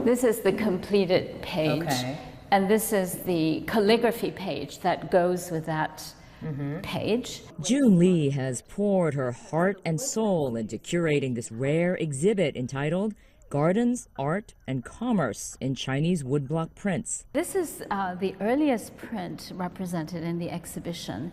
This is the completed page. Okay. And this is the calligraphy page that goes with that page. June Lee has poured her heart and soul into curating this rare exhibit entitled Gardens, Art, and Commerce in Chinese Woodblock Prints. This is the earliest print represented in the exhibition,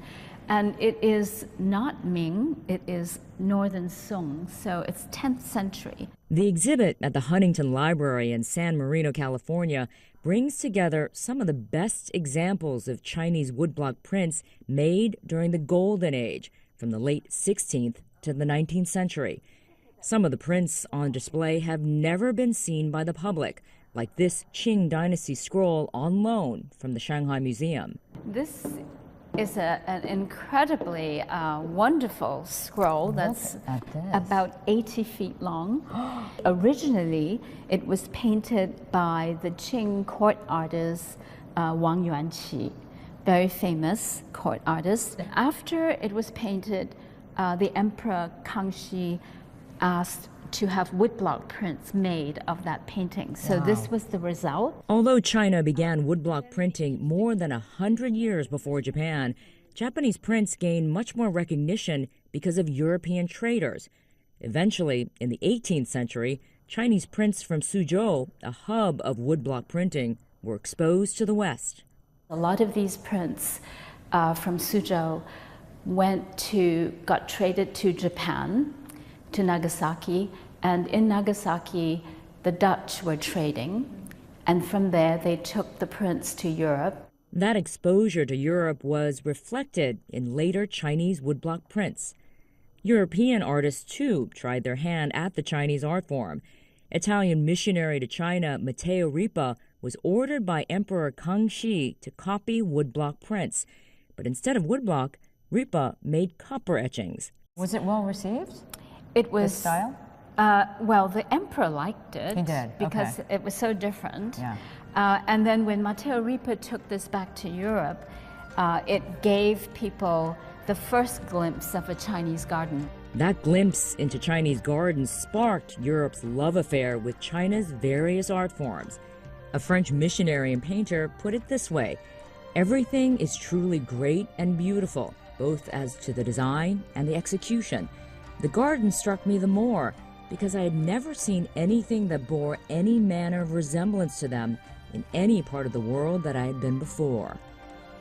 and it is not Ming, it is Northern Song, so it's 10th century. The exhibit at the Huntington Library in San Marino, California, brings together some of the best examples of Chinese woodblock prints made during the Golden Age, from the late 16th to the 19th century. Some of the prints on display have never been seen by the public, like this Qing Dynasty scroll on loan from the Shanghai Museum. This is an incredibly wonderful scroll that's about 80 feet long. Originally, it was painted by the Qing court artist Wang Yuanqi, very famous court artist. After it was painted, the Emperor Kangxi asked to have woodblock prints made of that painting. So this was the result. Although China began woodblock printing more than 100 years before Japan, Japanese prints gained much more recognition because of European traders. Eventually, in the 18th century, Chinese prints from Suzhou, a hub of woodblock printing, were exposed to the West. A lot of these prints from Suzhou got traded to Japan, to Nagasaki, and in Nagasaki the Dutch were trading, and from there they took the prints to Europe. That exposure to Europe was reflected in later Chinese woodblock prints. European artists, too, tried their hand at the Chinese art form. Italian missionary to China Matteo Ripa was ordered by Emperor Kangxi to copy woodblock prints. But instead of woodblock, Ripa made copper etchings. Was it well received? It was, this style? Well, the emperor liked it. He did, because it was so different. Yeah. And then when Matteo Ripa took this back to Europe, it gave people the first glimpse of a Chinese garden. That glimpse into Chinese gardens sparked Europe's love affair with China's various art forms. A French missionary and painter put it this way: everything is truly great and beautiful, both as to the design and the execution. The garden struck me the more because I had never seen anything that bore any manner of resemblance to them in any part of the world that I had been before.